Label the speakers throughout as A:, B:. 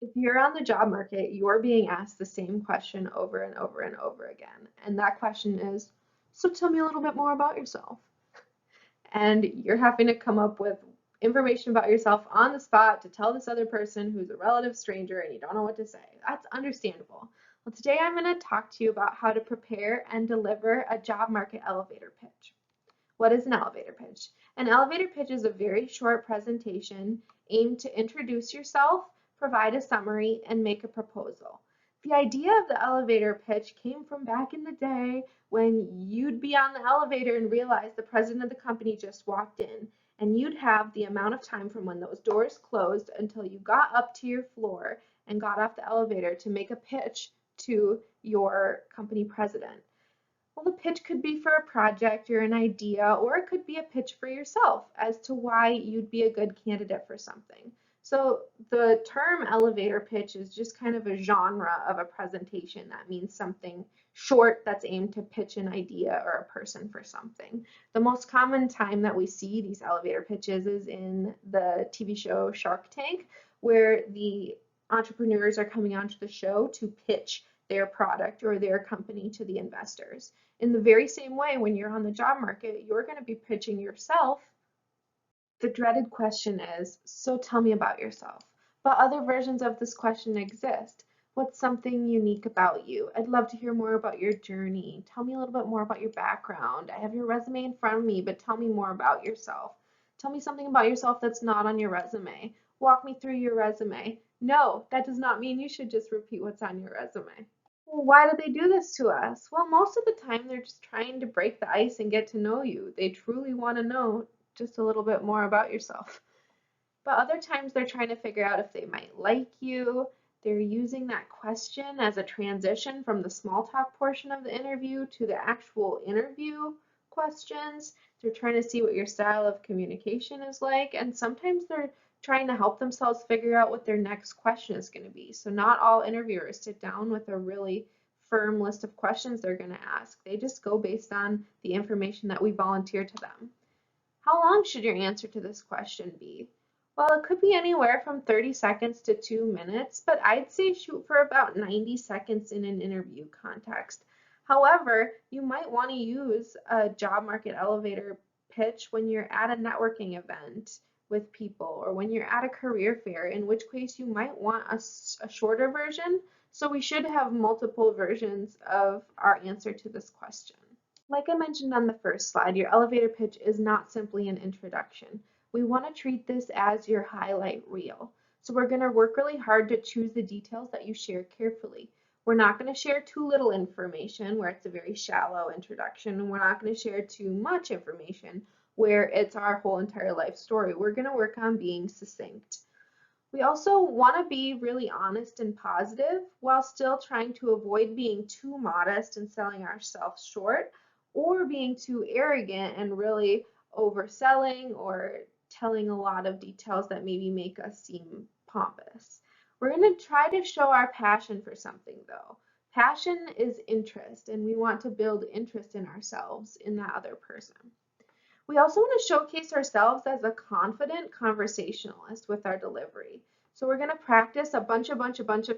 A: If you're on the job market, you're being asked the same question over and over and over again. And that question is, so tell me a little bit more about yourself. And you're having to come up with information about yourself on the spot to tell this other person who's a relative stranger and you don't know what to say. That's understandable. Well, today I'm going to talk to you about how to prepare and deliver a job market elevator pitch. What is an elevator pitch? An elevator pitch is a very short presentation aimed to introduce yourself, provide a summary, and make a proposal. The idea of the elevator pitch came from back in the day when you'd be on the elevator and realize the president of the company just walked in, and you'd have the amount of time from when those doors closed until you got up to your floor and got off the elevator to make a pitch to your company president. Well, the pitch could be for a project or an idea, or it could be a pitch for yourself as to why you'd be a good candidate for something. So the term elevator pitch is just kind of a genre of a presentation that means something short that's aimed to pitch an idea or a person for something. The most common time that we see these elevator pitches is in the TV show Shark Tank, where the entrepreneurs are coming onto the show to pitch their product or their company to the investors. In the very same way, when you're on the job market, you're going to be pitching yourself. The dreaded question is, so tell me about yourself. But other versions of this question exist. What's something unique about you? I'd love to hear more about your journey. Tell me a little bit more about your background. I have your resume in front of me, but tell me more about yourself. Tell me something about yourself that's not on your resume. Walk me through your resume. No, that does not mean you should just repeat what's on your resume. Well, why do they do this to us? Well, most of the time they're just trying to break the ice and get to know you. They truly want to know just a little bit more about yourself. But other times they're trying to figure out if they might like you. They're using that question as a transition from the small talk portion of the interview to the actual interview questions. They're trying to see what your style of communication is like, and sometimes they're trying to help themselves figure out what their next question is going to be. So not all interviewers sit down with a really firm list of questions they're going to ask. They just go based on the information that we volunteer to them. How long should your answer to this question be? Well, it could be anywhere from 30 seconds to 2 minutes, but I'd say shoot for about 90 seconds in an interview context. However, you might want to use a job market elevator pitch when you're at a networking event with people or when you're at a career fair, in which case you might want a shorter version. So we should have multiple versions of our answer to this question. Like I mentioned on the first slide, your elevator pitch is not simply an introduction. We want to treat this as your highlight reel. So we're going to work really hard to choose the details that you share carefully. We're not going to share too little information where it's a very shallow introduction, and we're not going to share too much information where it's our whole entire life story. We're going to work on being succinct. We also want to be really honest and positive while still trying to avoid being too modest and selling ourselves short or being too arrogant and really overselling or telling a lot of details that maybe make us seem pompous. We're going to try to show our passion for something though. Passion is interest, and we want to build interest in ourselves in that other person. We also want to showcase ourselves as a confident conversationalist with our delivery. So we're going to practice a bunch of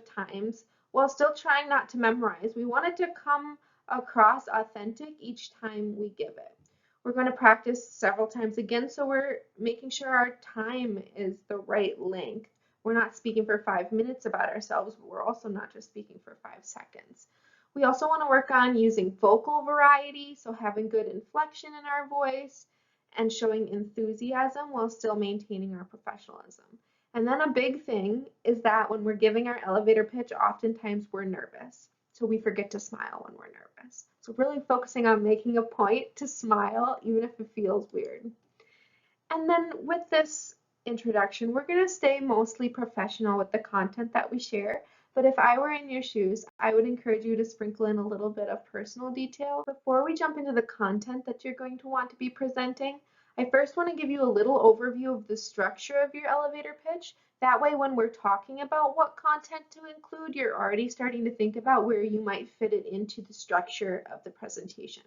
A: times while still trying not to memorize. We want it to come across authentic each time we give it. We're going to practice several times again, so we're making sure our time is the right length. We're not speaking for 5 minutes about ourselves, but we're also not just speaking for 5 seconds. We also want to work on using vocal variety, so having good inflection in our voice and showing enthusiasm while still maintaining our professionalism. And then a big thing is that when we're giving our elevator pitch, oftentimes we're nervous. So we forget to smile when we're nervous. So really focusing on making a point to smile, even if it feels weird. And then with this introduction, we're going to stay mostly professional with the content that we share. But if I were in your shoes, I would encourage you to sprinkle in a little bit of personal detail. Before we jump into the content that you're going to want to be presenting, I first want to give you a little overview of the structure of your elevator pitch. That way, when we're talking about what content to include, you're already starting to think about where you might fit it into the structure of the presentation.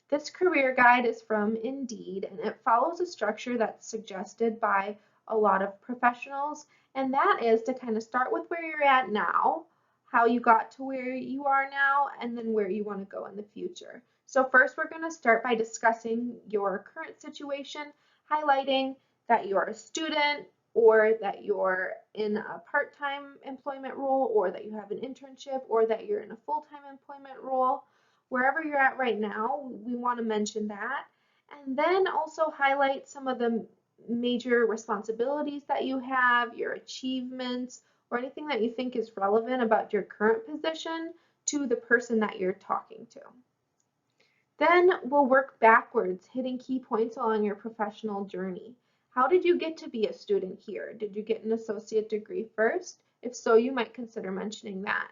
A: This career guide is from Indeed, and it follows a structure that's suggested by a lot of professionals, And that is to kind of start with where you're at now, how you got to where you are now, and then where you want to go in the future. So first we're going to start by discussing your current situation, highlighting that you are a student or that you're in a part-time employment role or that you have an internship or that you're in a full-time employment role. Wherever you're at right now, we want to mention that. And then also highlight some of the major responsibilities that you have, your achievements, or anything that you think is relevant about your current position to the person that you're talking to. Then we'll work backwards, hitting key points along your professional journey. How did you get to be a student here? Did you get an associate degree first? If so, you might consider mentioning that.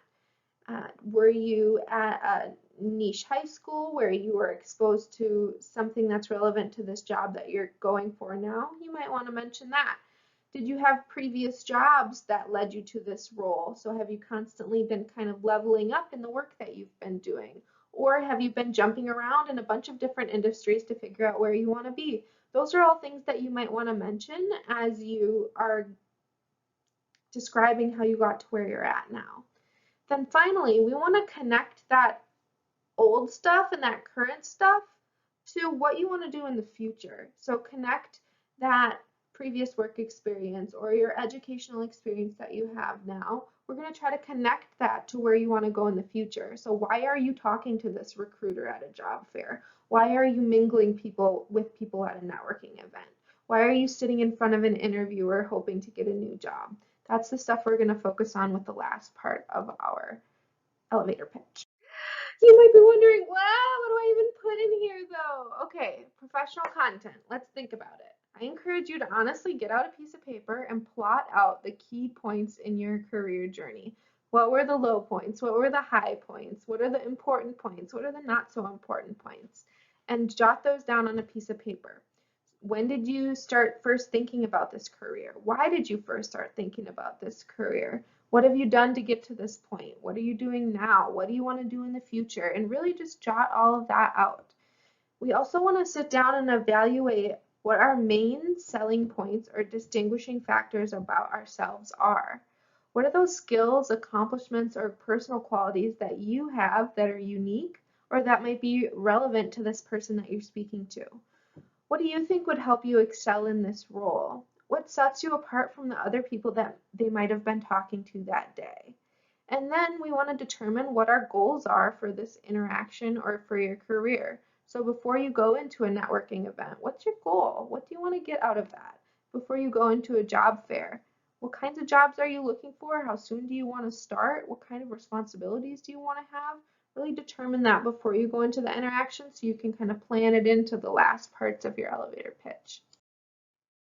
A: Were you at a niche high school where you were exposed to something that's relevant to this job that you're going for now? You might want to mention that. Did you have previous jobs that led you to this role? So have you constantly been kind of leveling up in the work that you've been doing? Or have you been jumping around in a bunch of different industries to figure out where you want to be? Those are all things that you might want to mention as you are describing how you got to where you're at now. Then finally, we want to connect that old stuff and that current stuff to what you want to do in the future. So connect that previous work experience or your educational experience that you have now. We're going to try to connect that to where you want to go in the future. So why are you talking to this recruiter at a job fair? Why are you mingling with people at a networking event? Why are you sitting in front of an interviewer hoping to get a new job? That's the stuff we're going to focus on with the last part of our elevator pitch. You might be wondering, wow, what do I even put in here though? Okay, professional content. Let's think about it. I encourage you to honestly get out a piece of paper and plot out the key points in your career journey. What were the low points? What were the high points? What are the important points? What are the not so important points? And jot those down on a piece of paper. When did you start first thinking about this career? Why did you first start thinking about this career? What have you done to get to this point? What are you doing now? What do you want to do in the future? And really just jot all of that out. We also want to sit down and evaluate what our main selling points or distinguishing factors about ourselves are. What are those skills, accomplishments, or personal qualities that you have that are unique or that might be relevant to this person that you're speaking to? What do you think would help you excel in this role? What sets you apart from the other people that they might have been talking to that day? And then we want to determine what our goals are for this interaction or for your career. So before you go into a networking event, what's your goal? What do you want to get out of that? Before you go into a job fair, what kinds of jobs are you looking for? How soon do you want to start? What kind of responsibilities do you want to have? Really determine that before you go into the interaction so you can kind of plan it into the last parts of your elevator pitch.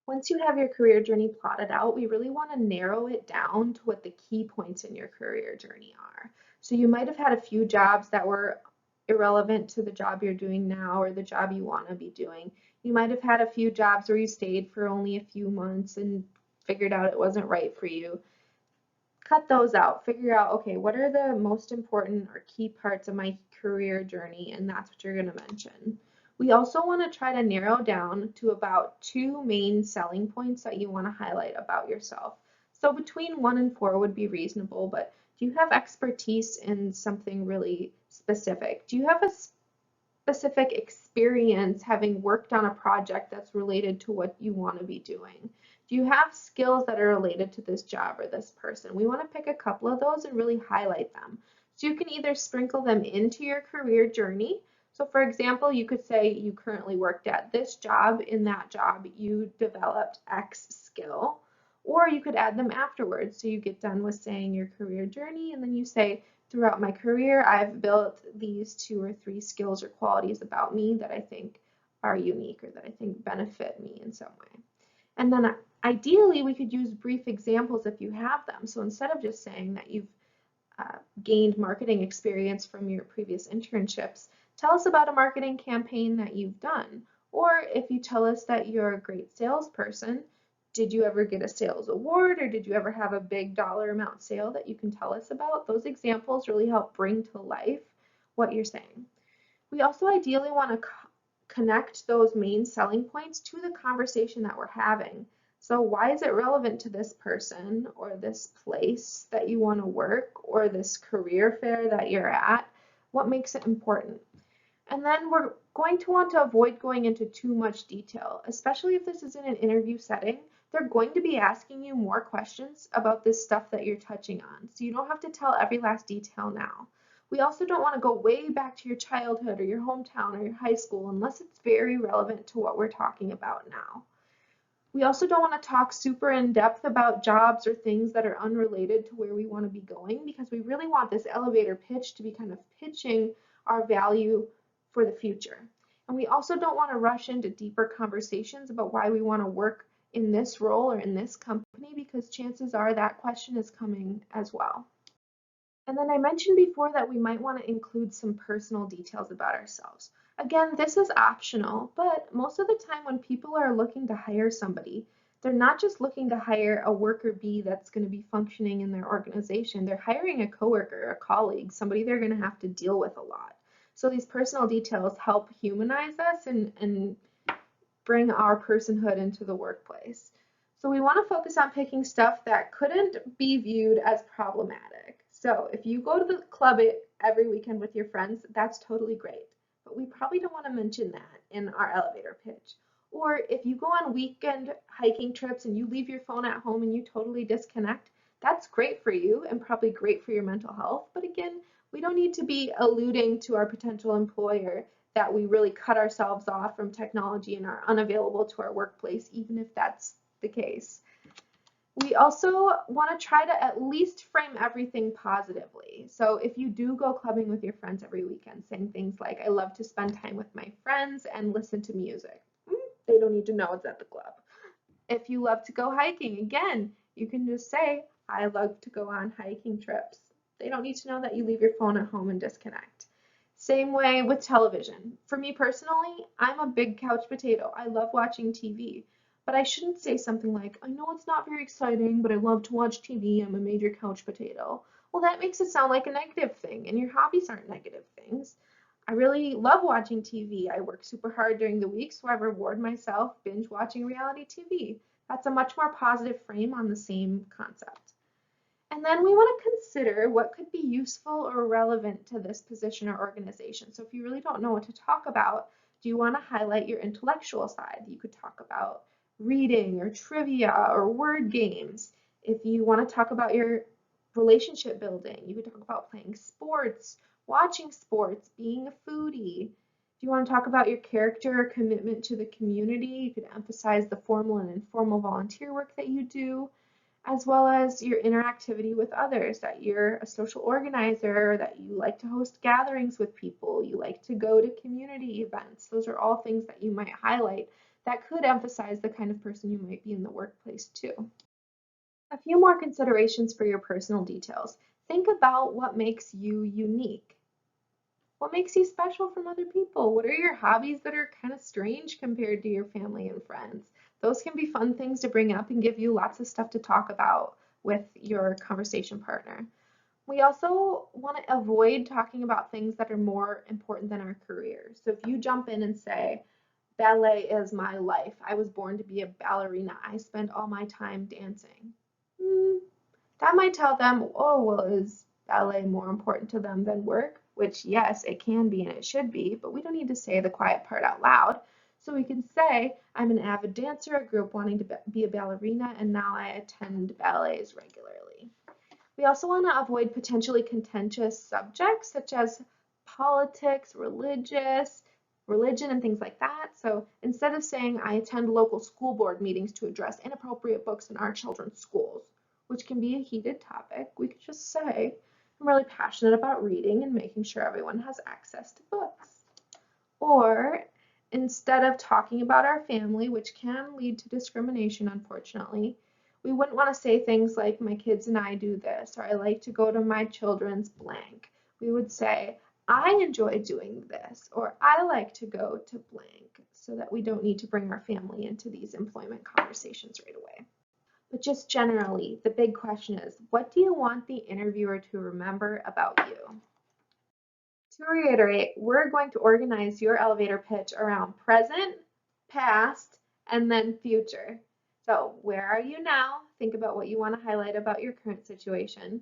A: Once you have your career journey plotted out, we really want to narrow it down to what the key points in your career journey are. So you might have had a few jobs that were irrelevant to the job you're doing now or the job you want to be doing. You might have had a few jobs where you stayed for only a few months and figured out it wasn't right for you. Cut those out. Figure out, okay, what are the most important or key parts of my career journey, and that's what you're going to mention. We also want to try to narrow down to about 2 main selling points that you want to highlight about yourself. So between 1 and 4 would be reasonable, but do you have expertise in something really specific? Do you have a specific experience having worked on a project that's related to what you want to be doing? Do you have skills that are related to this job or this person? We want to pick a couple of those and really highlight them. So you can either sprinkle them into your career journey. So for example, you could say you currently worked at this job. In that job, you developed X skill. Or you could add them afterwards. So you get done with saying your career journey and then you say, throughout my career, I've built these 2 or 3 skills or qualities about me that I think are unique or that I think benefit me in some way. And then ideally, we could use brief examples if you have them. So instead of just saying that you've gained marketing experience from your previous internships, tell us about a marketing campaign that you've done. Or if you tell us that you're a great salesperson, did you ever get a sales award or did you ever have a big dollar amount sale that you can tell us about? Those examples really help bring to life what you're saying. We also ideally want to connect those main selling points to the conversation that we're having. So why is it relevant to this person or this place that you want to work or this career fair that you're at? What makes it important? And then we're going to want to avoid going into too much detail, especially if this is in an interview setting. They're going to be asking you more questions about this stuff that you're touching on, so you don't have to tell every last detail now. We also don't want to go way back to your childhood or your hometown or your high school unless it's very relevant to what we're talking about now. We also don't want to talk super in depth about jobs or things that are unrelated to where we want to be going, because we really want this elevator pitch to be kind of pitching our value for the future. And we also don't want to rush into deeper conversations about why we want to work in this role or in this company, because chances are that question is coming as well. And then I mentioned before that we might want to include some personal details about ourselves. Again, this is optional, but most of the time when people are looking to hire somebody, they're not just looking to hire a worker bee that's going to be functioning in their organization. They're hiring a coworker, a colleague, somebody they're going to have to deal with a lot. So these personal details help humanize us and bring our personhood into the workplace. So we want to focus on picking stuff that couldn't be viewed as problematic. So if you go to the club every weekend with your friends, that's totally great. But we probably don't want to mention that in our elevator pitch. Or if you go on weekend hiking trips and you leave your phone at home and you totally disconnect, that's great for you and probably great for your mental health. But again, we don't need to be alluding to our potential employer that we really cut ourselves off from technology and are unavailable to our workplace, even if that's the case. We also want to try to at least frame everything positively. So if you do go clubbing with your friends every weekend, saying things like, I love to spend time with my friends and listen to music. They don't need to know it's at the club. If you love to go hiking, again, you can just say, I love to go on hiking trips. They don't need to know that you leave your phone at home and disconnect. Same way with television. For me personally, I'm a big couch potato. I love watching TV. But I shouldn't say something like, I know it's not very exciting, but I love to watch TV. I'm a major couch potato. Well, that makes it sound like a negative thing, and your hobbies aren't negative things. I really love watching TV. I work super hard during the week, so I reward myself binge watching reality TV. That's a much more positive frame on the same concept. And then we want to consider what could be useful or relevant to this position or organization. So if you really don't know what to talk about, do you want to highlight your intellectual side? You could talk about reading or trivia or word games. If you want to talk about your relationship building, you could talk about playing sports, watching sports, being a foodie. If you want to talk about your character or commitment to the community, you could emphasize the formal and informal volunteer work that you do, as well as your interactivity with others, that you're a social organizer, that you like to host gatherings with people, you like to go to community events. Those are all things that you might highlight that could emphasize the kind of person you might be in the workplace too. A few more considerations for your personal details. Think about what makes you unique. What makes you special from other people? What are your hobbies that are kind of strange compared to your family and friends? Those can be fun things to bring up and give you lots of stuff to talk about with your conversation partner. We also want to avoid talking about things that are more important than our careers. So if you jump in and say, ballet is my life, I was born to be a ballerina, I spend all my time dancing. That might tell them, oh, well, is ballet more important to them than work? Which, yes, it can be and it should be, but we don't need to say the quiet part out loud. So we can say, I'm an avid dancer, I grew up wanting to be a ballerina, and now I attend ballets regularly. We also want to avoid potentially contentious subjects such as politics, religion, and things like that. So instead of saying, I attend local school board meetings to address inappropriate books in our children's schools, which can be a heated topic, we could just say, I'm really passionate about reading and making sure everyone has access to books. Or instead of talking about our family, which can lead to discrimination, unfortunately, we wouldn't want to say things like, my kids and I do this, or I like to go to my children's blank. We would say, I enjoy doing this, or I like to go to blank, so that we don't need to bring our family into these employment conversations right away. But just generally, the big question is, what do you want the interviewer to remember about you? To reiterate, we're going to organize your elevator pitch around present, past, and then future. So, where are you now? Think about what you want to highlight about your current situation.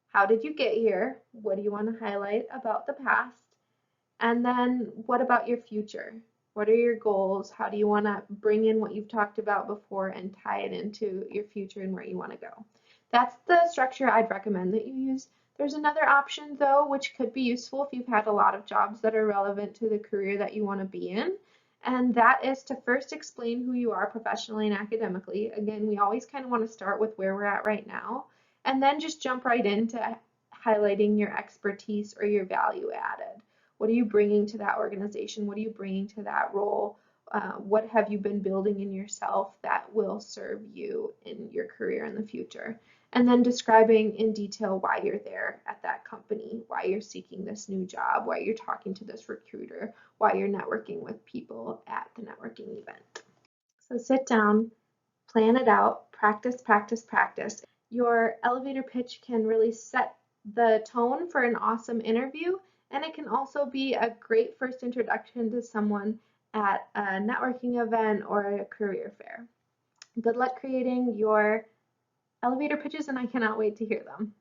A: How did you get here? What do you want to highlight about the past? And then what about your future? What are your goals? How do you want to bring in what you've talked about before and tie it into your future and where you want to go? That's the structure I'd recommend that you use. There's another option though, which could be useful if you've had a lot of jobs that are relevant to the career that you want to be in. And that is to first explain who you are professionally and academically. Again, we always kind of want to start with where we're at right now, and then just jump right into highlighting your expertise or your value added. What are you bringing to that organization? What are you bringing to that role? What have you been building in yourself that will serve you in your career in the future? And then describing in detail why you're there at that company, why you're seeking this new job, why you're talking to this recruiter, why you're networking with people at the networking event. So sit down, plan it out, practice, practice, practice. Your elevator pitch can really set the tone for an awesome interview, and it can also be a great first introduction to someone at a networking event or a career fair. Good luck creating your elevator pitches, and I cannot wait to hear them.